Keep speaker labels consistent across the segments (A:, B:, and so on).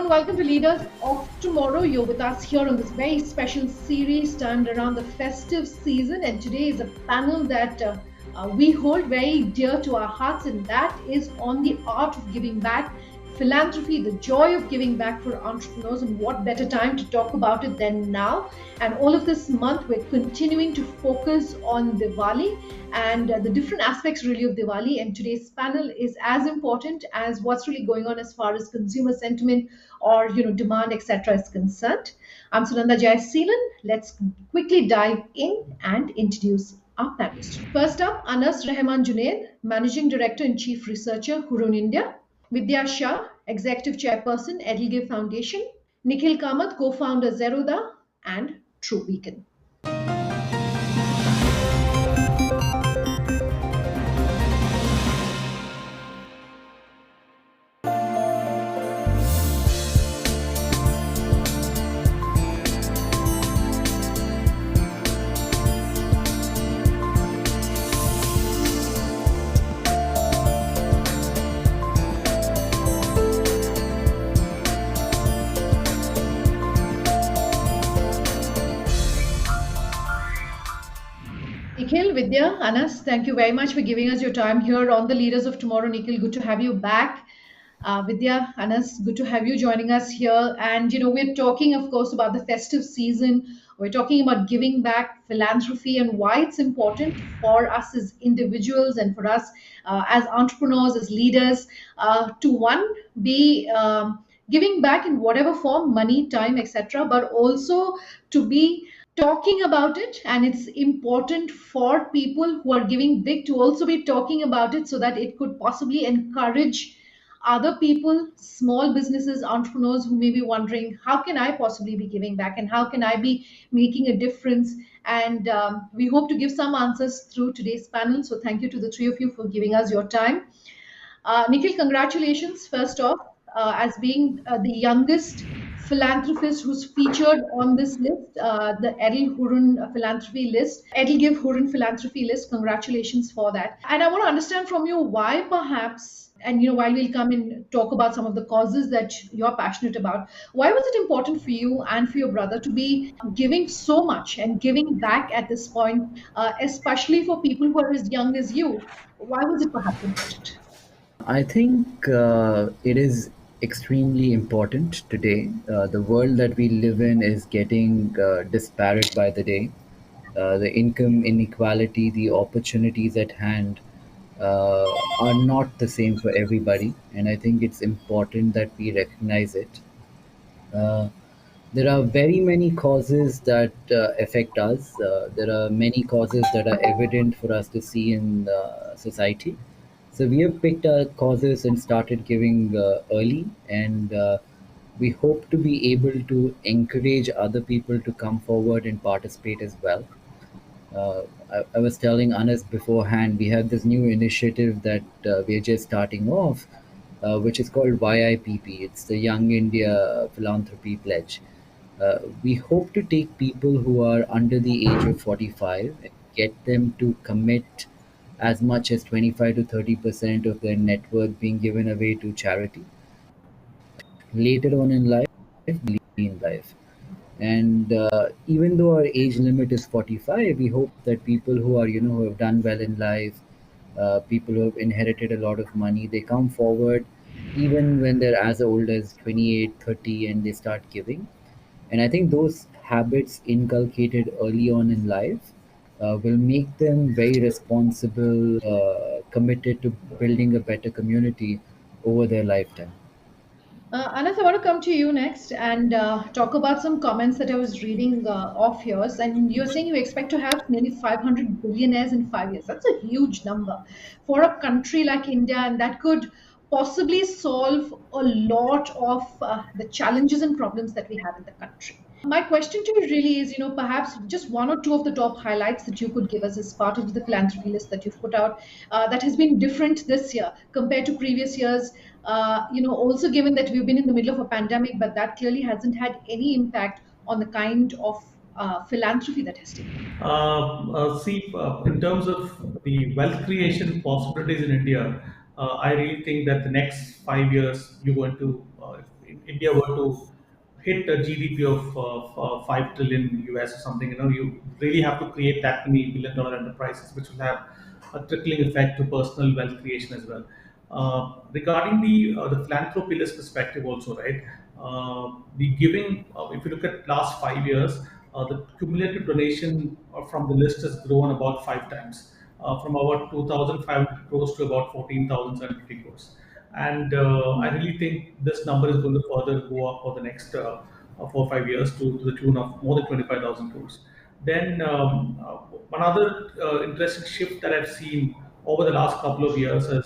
A: everyone. Welcome to Leaders of Tomorrow. You're with us here on this very special series timed around the festive season. And today is a panel that we hold very dear to our hearts, and that is on the art of giving back, philanthropy, the joy of giving back for entrepreneurs. And what better time to talk about it than now? And all of this month, we're continuing to focus on Diwali and the different aspects really of Diwali. And today's panel is as important as what's really going on as far as consumer sentiment or demand, etc. is concerned. I'm Sunanda Jayasheelan. Let's quickly dive in and introduce our panelists. First up, Anas Rahman Junaid, Managing Director and Chief Researcher, Hurun India. Vidya Shah, Executive Chairperson, EdelGive Foundation. Nikhil Kamath, Co-founder, Zerodha and True Beacon. Nikhil, Vidya, Anas, thank you very much for giving us your time here on the Leaders of Tomorrow. Nikhil, good to have you back. Vidya, Anas, good to have you joining us here. And, we're talking, of course, about the festive season. We're talking about giving back, philanthropy, and why it's important for us as individuals and for us as entrepreneurs, as leaders, to one, be giving back in whatever form, money, time, etc., but also to be talking about it. And it's important for people who are giving big to also be talking about it so that it could possibly encourage other people, small businesses, entrepreneurs who may be wondering, how can I possibly be giving back and how can I be making a difference? And we hope to give some answers through today's panel. So thank you to the three of you for giving us your time. Nikhil, congratulations, first off, as being the youngest philanthropist who's featured on this list, the Edel Hurun philanthropy list, Edelgive Hurun philanthropy list. Congratulations for that. And I want to understand from you why perhaps, and while we'll come and talk about some of the causes that you're passionate about, why was it important for you and for your brother to be giving so much and giving back at this point, especially for people who are as young as you? Why was it perhaps important?
B: I think it is extremely important today. The world that we live in is getting disparate by the day. The income inequality, the opportunities at hand are not the same for everybody. And I think it's important that we recognize it. Uh, there are very many causes that affect us. There are many causes that are evident for us to see in society. So we have picked our causes and started giving early, and we hope to be able to encourage other people to come forward and participate as well. I was telling Anas beforehand, we have this new initiative that we're just starting off, which is called YIPP. It's the Young India Philanthropy Pledge. We hope to take people who are under the age of 45 and get them to commit as much as 25 to 30% of their net worth being given away to charity later on in life, in life. And even though our age limit is 45, we hope that people who are, who have done well in life, people who have inherited a lot of money, they come forward even when they're as old as 28, 30, and they start giving. And I think those habits inculcated early on in life will make them very responsible, committed to building a better community over their lifetime.
A: Anas, I want to come to you next and talk about some comments that I was reading of yours. And you're saying you expect to have nearly 500 billionaires in 5 years. That's a huge number for a country like India, and that could possibly solve a lot of the challenges and problems that we have in the country. My question to you really is, perhaps just one or two of the top highlights that you could give us as part of the philanthropy list that you've put out that has been different this year compared to previous years. Also given that we've been in the middle of a pandemic, but that clearly hasn't had any impact on the kind of philanthropy that has taken.
C: In terms of the wealth creation possibilities in India, I really think that the next 5 years, you're going to, India were to hit a GDP of 5 trillion US or something, you really have to create that many billion-dollar enterprises, which will have a trickling effect to personal wealth creation as well. Regarding the philanthropist perspective, also, right? The giving, if you look at last 5 years, the cumulative donation from the list has grown about five times, from about 2,500 crores to about 14,750 crores. And I really think this number is going to further go up for the next 4 or 5 years to the tune of more than 25,000 crores. Then one other interesting shift that I've seen over the last couple of years is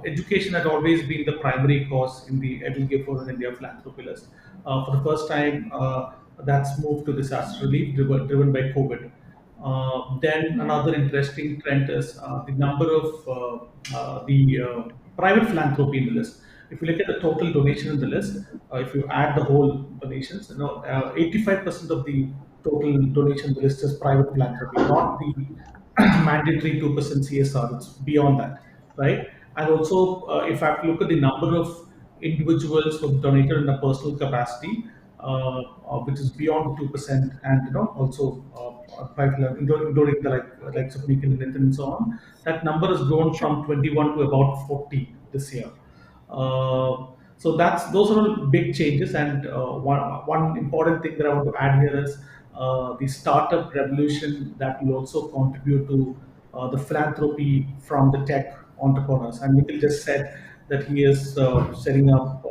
C: education had always been the primary cause in the EdelGive Foundation India Philanthropy list. For the first time, that's moved to disaster relief driven by COVID. Then another interesting trend is the number of the private philanthropy in the list. If you look at the total donation in the list, if you add the whole donations, 85% of the total donation in the list is private philanthropy, not the mandatory 2% CSR. It's beyond that, right? And also, if I look at the number of individuals who have donated in a personal capacity, which is beyond 2%, and also private level, including the likes of Nikhil and so on, that number has grown from 21 to about 40 this year. So those are all big changes, and one important thing that I want to add here is the startup revolution that will also contribute to the philanthropy from the tech entrepreneurs. And Nikhil just said that he is setting up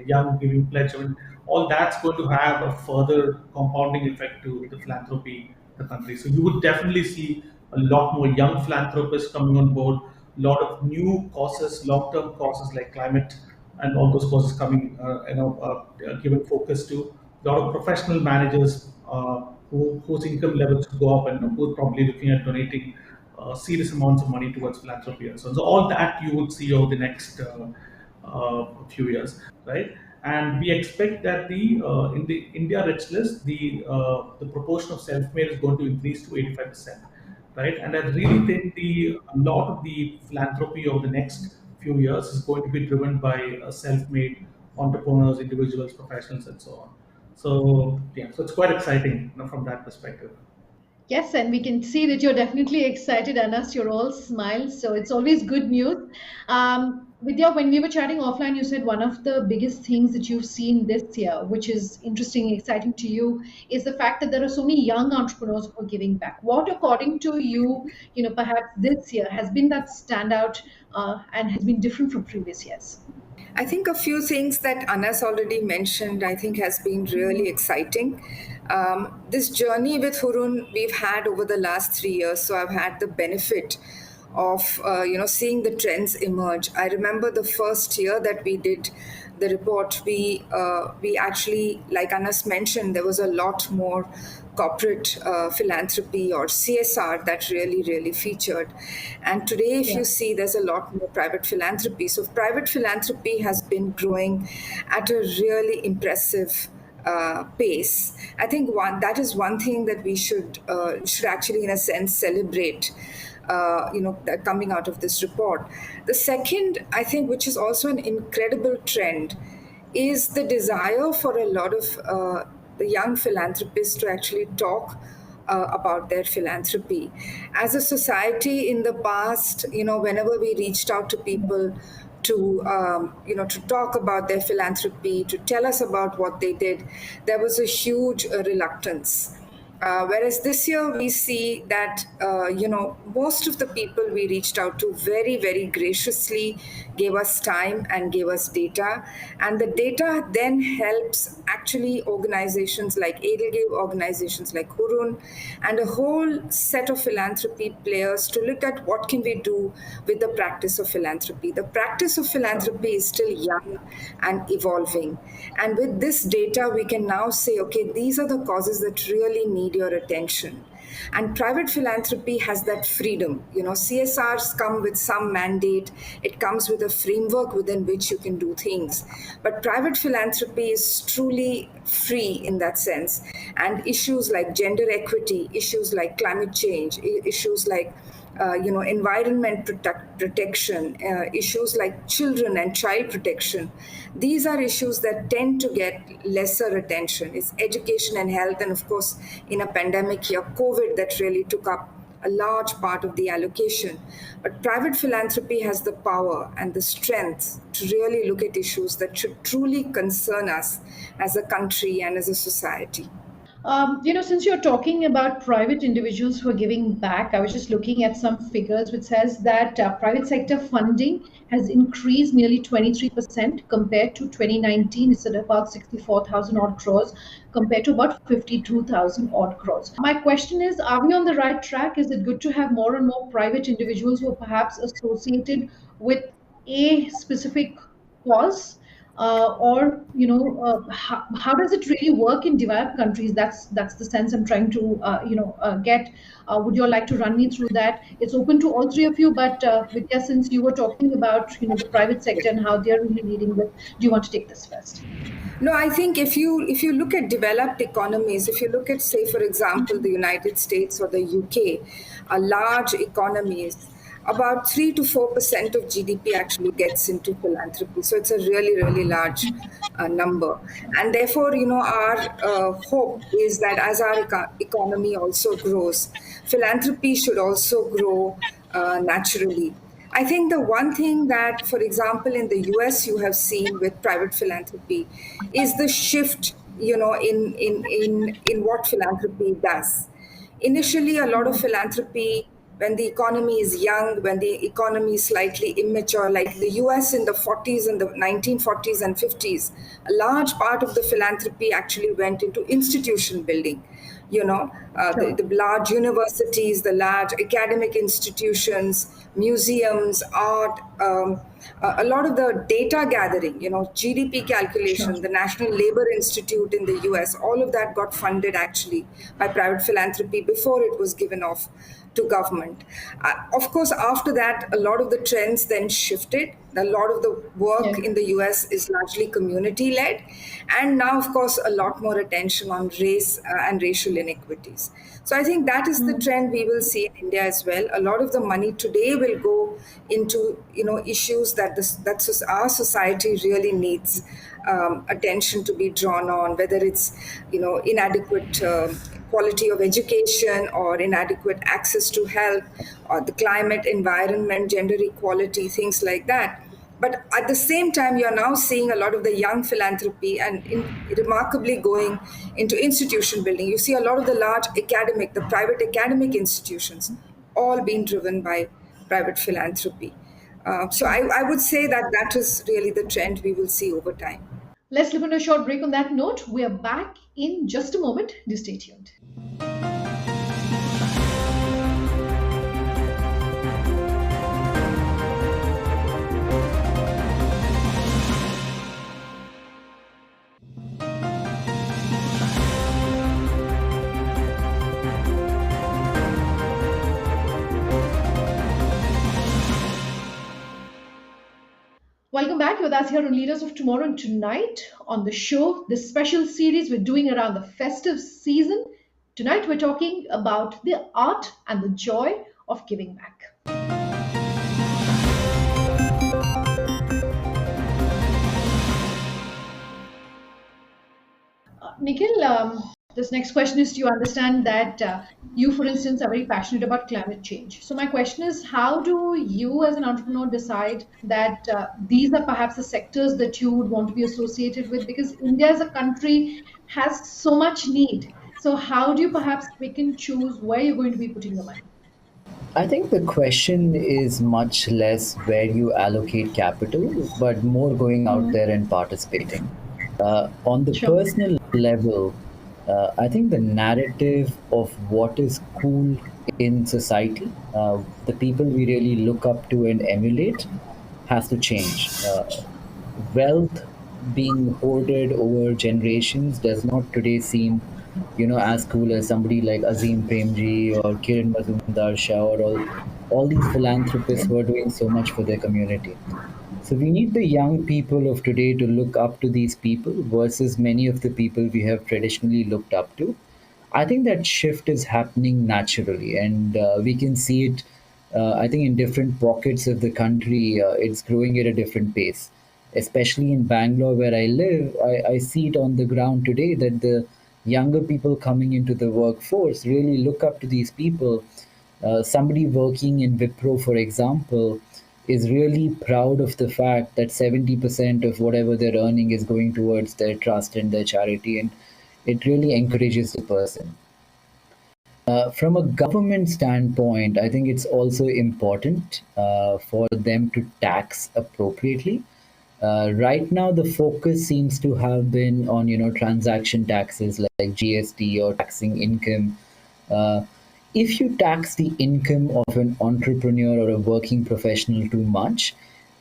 C: Young Giving Pledge. I mean, all that's going to have a further compounding effect to the philanthropy in the country. So you would definitely see a lot more young philanthropists coming on board, a lot of new causes, long-term causes like climate and all those causes coming, given focus to a lot of professional managers whose income levels could go up, and who are probably looking at donating serious amounts of money towards philanthropy and so on. So all that you would see over the next few years, right? And we expect that the in the India rich list, the proportion of self-made is going to increase to 85%, right? And I really think a lot of the philanthropy over the next few years is going to be driven by self-made entrepreneurs, individuals, professionals, and so on. So yeah, so it's quite exciting, from that perspective.
A: Yes, and we can see that you're definitely excited, Anas. You're all smiles, so it's always good news. Vidya, when we were chatting offline, you said one of the biggest things that you've seen this year, which is interesting, exciting to you, is the fact that there are so many young entrepreneurs who are giving back. What, according to you, perhaps this year has been that standout and has been different from previous years?
D: I think a few things that Anas already mentioned, I think has been really exciting. This journey with Hurun we've had over the last 3 years, so I've had the benefit of seeing the trends emerge. I remember the first year that we did the report, we actually, like Anas mentioned, there was a lot more corporate philanthropy or CSR that really featured. And today, if
A: Yeah.
D: you see, there's a lot more private philanthropy. So private philanthropy has been growing at a really impressive pace. I think that is one thing that we should actually, in a sense, celebrate. That coming out of this report. The second, I think, which is also an incredible trend, is the desire for a lot of the young philanthropists to actually talk about their philanthropy. As a society in the past, whenever we reached out to people to talk about their philanthropy, to tell us about what they did, there was a huge reluctance. Whereas this year we see that most of the people we reached out to very graciously gave us time and gave us data, and the data then helps actually organizations like EdelGive, organizations like Hurun, and a whole set of philanthropy players to look at what can we do with the practice of philanthropy. The practice of philanthropy is still young and evolving, and with this data we can now say, okay, these are the causes that really need your attention. And private philanthropy has that freedom. CSRs come with some mandate, it comes with a a framework within which you can do things. But private philanthropy is truly free in that sense. And issues like gender equity, issues like climate change, issues like environment protection, issues like children and child protection. These are issues that tend to get lesser attention. It's education and health, and of course, in a pandemic year, COVID, that really took up a large part of the allocation. But private philanthropy has the power and the strength to really look at issues that should truly concern us as a country and as a society.
A: Since you're talking about private individuals who are giving back, I was just looking at some figures which says that private sector funding has increased nearly 23% compared to 2019. It's at about 64,000 odd crores compared to about 52,000 odd crores. My question is, are we on the right track? Is it good to have more and more private individuals who are perhaps associated with a specific cause? Or how does it really work in developed countries? That's the sense I'm trying to get. Would you all like to run me through that? It's open to all three of you, but Vidya, since you were talking about the private sector and how they're really leading with, do you want to take this first?
D: No, I think if you look at developed economies, if you look at, say, for example, the United States or the UK, large economies, about 3 to 4% of GDP actually gets into philanthropy. So it's a really, really large number. And therefore, our hope is that as our economy also grows, philanthropy should also grow naturally. I think the one thing that, for example, in the US you have seen with private philanthropy is the shift, in what philanthropy does. Initially, a lot of philanthropy, when the economy is young, when the economy is slightly immature, like the US in the 40s and the 1940s and 50s, a large part of the philanthropy actually went into institution building. The large universities, the large academic institutions, museums, art, a lot of the data gathering, GDP calculation, the National Labor Institute in the US, all of that got funded actually by private philanthropy before it was given off to government. Of course, after that, a lot of the trends then shifted. A lot of the work in the US is largely community led. And now, of course, a lot more attention on race and racial inequities. So I think that is the trend we will see in India as well. A lot of the money today will go into issues that our society really needs attention to be drawn on, whether it's inadequate quality of education or inadequate access to health or the climate, environment, gender equality, things like that. But at the same time, you're now seeing a lot of the young philanthropy and remarkably going into institution building. You see a lot of the the private academic institutions, all being driven by private philanthropy. So I would say that that is really the trend we will see over time.
A: Let's live on a short break on that note. We are back in just a moment. Do stay tuned. Welcome back with us here on Leaders of Tomorrow. And tonight on the show, this special series we're doing around the festive season. Tonight we're talking about the art and the joy of giving back. Nikhil, this next question is, do you understand that you, for instance, are very passionate about climate change? So my question is, how do you as an entrepreneur decide that these are perhaps the sectors that you would want to be associated with? Because India as a country has so much need. So how do you perhaps pick and choose where you're going to be putting your money?
B: I think the question is much less where you allocate capital, but more going out there and participating. On the
A: Sure.
B: personal level, I think the narrative of what is cool in society, the people we really look up to and emulate, has to change. Wealth being hoarded over generations does not today seem, as cool as somebody like Azim Premji or Kiran Mazumdar Shah or all these philanthropists who are doing so much for their community. So we need the young people of today to look up to these people versus many of the people we have traditionally looked up to. I think that shift is happening naturally, and we can see it. I think in different pockets of the country, it's growing at a different pace. Especially in Bangalore, where I live, I see it on the ground today that the younger people coming into the workforce really look up to these people. Somebody working in Wipro, for example, is really proud of the fact that 70% of whatever they're earning is going towards their trust and their charity, and it really encourages the person. From a government standpoint, I think it's also important for them to tax appropriately. Right now, the focus seems to have been on transaction taxes like GST or taxing income. Uh, if you tax the income of an entrepreneur or a working professional too much,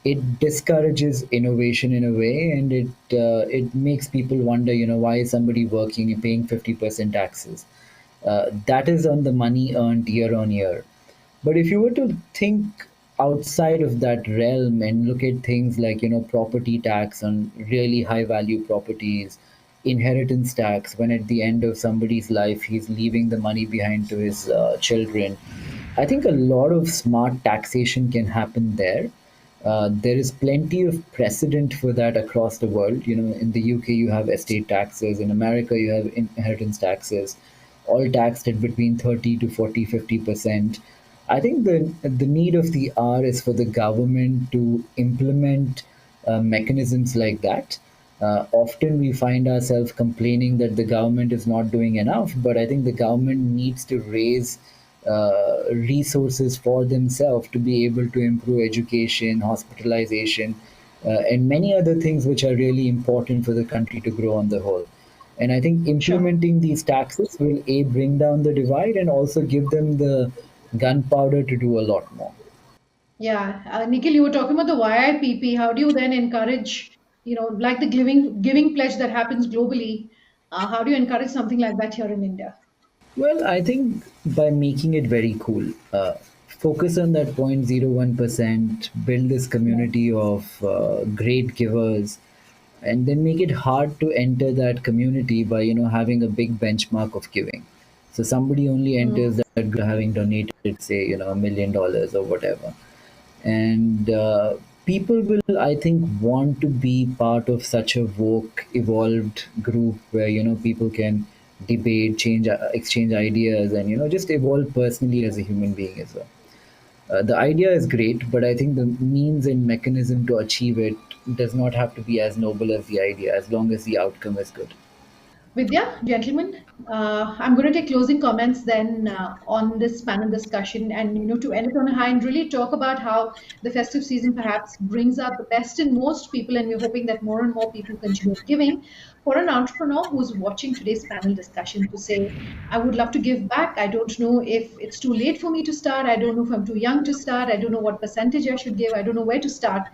B: it discourages innovation in a way, and it makes people wonder, why is somebody working and paying 50% taxes? That is on the money earned year on year. But if you were to think outside of that realm and look at things like, property tax on really high value properties, inheritance tax, when at the end of somebody's life he's leaving the money behind to his children, I think a lot of smart taxation can happen there. There is plenty of precedent for that across the world. In the UK, you have estate taxes. In America, you have inheritance taxes, all taxed at between 30 to 40, 50%. I think the need of the hour is for the government to implement mechanisms like that. Often we find ourselves complaining that the government is not doing enough, but I think the government needs to raise resources for themselves to be able to improve education, hospitalization, and many other things which are really important for the country to grow on the whole. And I think
A: Sure.
B: implementing these taxes will A, bring down the divide and also give them the gunpowder to do a lot more.
A: Yeah, Nikhil, you were talking about the YIPP. How do you then encourage, like the giving pledge that happens globally? How do you encourage something like that here in India?
B: Well, I think by making it very cool, focus on that 0.01%, build this
A: Yeah.
B: community of great givers, and then make it hard to enter that community by having a big benchmark of giving. So somebody only
A: Mm,
B: enters that having donated, say, $1 million or whatever, and people will, I think, want to be part of such a woke evolved group where people can debate, change, exchange ideas, and just evolve personally as a human being as well. The idea is great, but I think the means and mechanism to achieve it does not have to be as noble as the idea, as long as the outcome is good.
A: Vidya, gentlemen, I'm going to take closing comments then on this panel discussion, and to end it on a high and really talk about how the festive season perhaps brings out the best in most people, and we're hoping that more and more people continue giving. For an entrepreneur who's watching today's panel discussion to say, I would love to give back. I don't know if it's too late for me to start. I don't know if I'm too young to start. I don't know what percentage I should give. I don't know where to start.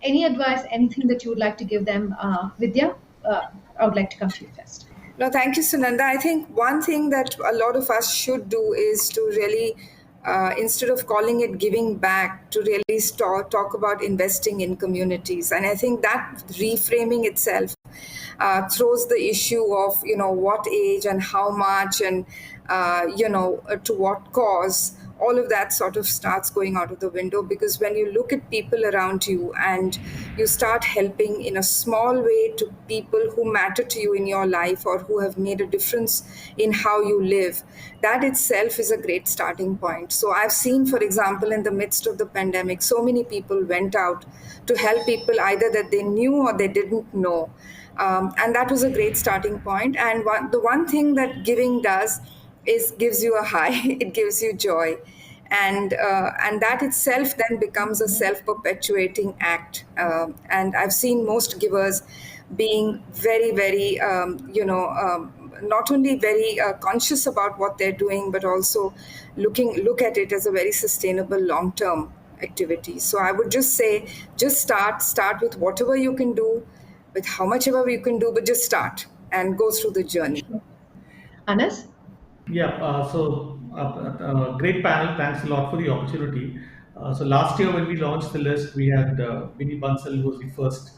A: Any advice, anything that you would like to give them, Vidya? I would like to come to you first.
D: No, thank you, Sunanda. I think one thing that a lot of us should do is to really, instead of calling it giving back, to really talk about investing in communities. And I think that reframing itself throws the issue of, what age and how much and, to what cause. All of that sort of starts going out of the window, because when you look at people around you and you start helping in a small way to people who matter to you in your life or who have made a difference in how you live, that itself is a great starting point. So I've seen, for example, in the midst of the pandemic, so many people went out to help people either that they knew or they didn't know. And that was a great starting point. And the one thing that giving does is gives you a high, it gives you joy, and that itself then becomes a self-perpetuating act. And I've seen most givers being very, very, not only very conscious about what they're doing, but also look at it as a very sustainable long-term activity. So I would just say, just start with whatever you can do, with how much ever you can do, but just start and go through the journey.
A: Sure. Anas?
C: Yeah, great panel. Thanks a lot for the opportunity. So last year when we launched the list, we had Vinny Bansal, who was the first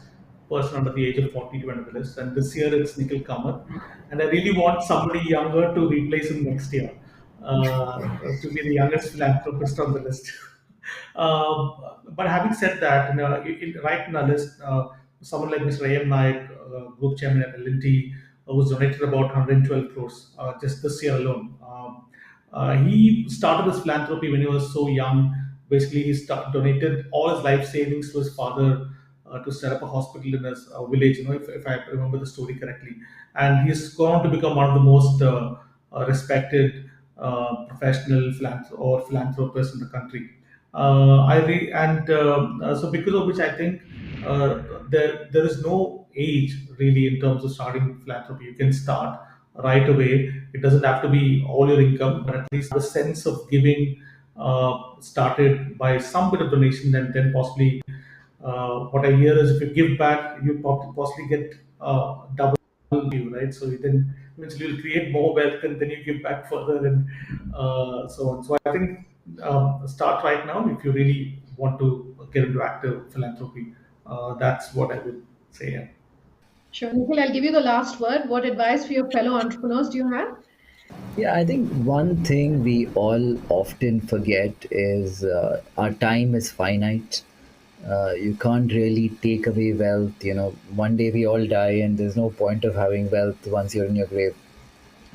C: person under the age of 40 to enter the list, and this year it's Nikhil Kamath, and I really want somebody younger to replace him next year, to be the youngest philanthropist on the list. But having said that, right in our list, someone like Mr. A.M. Naik, Group Chairman at L&T, who's donated about 112 crores just this year alone. He started his philanthropy when he was so young. Basically, he donated all his life savings to his father to set up a hospital in his village. If I remember the story correctly, and he's gone on to become one of the most respected professional philanthropists in the country. So because of which I think there is no age really in terms of starting philanthropy. You can start right away. It doesn't have to be all your income, but at least the sense of giving started by some bit of donation, and then possibly what I hear is if you give back, you possibly get double you, right? So you then eventually you'll create more wealth, and then you give back further, and so on. So I think start right now if you really want to get into active philanthropy. That's what I would say. Yeah.
A: Sure, Nikhil, I'll give you the last word. What advice for your fellow entrepreneurs do you have?
B: Yeah, I think one thing we all often forget is our time is finite. You can't really take away wealth. One day we all die, and there's no point of having wealth once you're in your grave.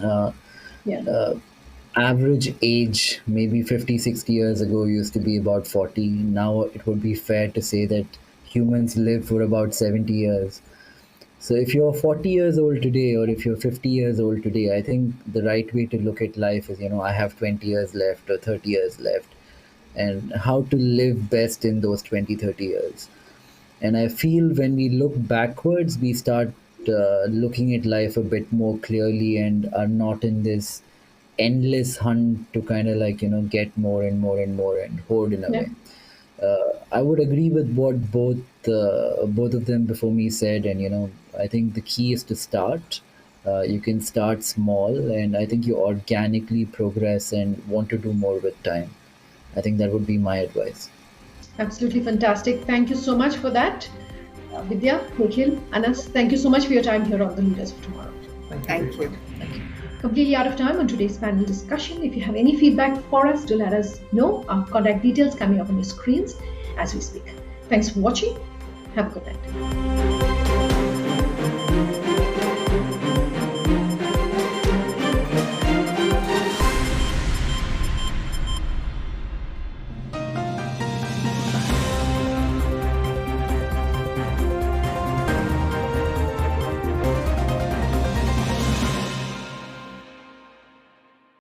B: Uh,
A: Yeah.
B: Average age, maybe 50, 60 years ago, used to be about 40. Now it would be fair to say that humans live for about 70 years. So if you're 40 years old today, or if you're 50 years old today, I think the right way to look at life is, I have 20 years left or 30 years left, and how to live best in those 20, 30 years. And I feel when we look backwards, we start looking at life a bit more clearly and are not in this endless hunt to kind of like, get more and more and more and hoard in a
A: Yeah.
B: way. I would agree with what both of them before me said, and I think the key is to start. You can start small, and I think you organically progress and want to do more with time. I think that would be my advice.
A: Absolutely fantastic. Thank you so much for that. Vidya, Nikhil, Anas, thank you so much for your time here on the Leaders of Tomorrow.
C: Thank you.
D: Thank you.
A: Completely out of time on today's panel discussion. If you have any feedback for us, do let us know. Our contact details coming up on your screens as we speak. Thanks for watching. Have a good night.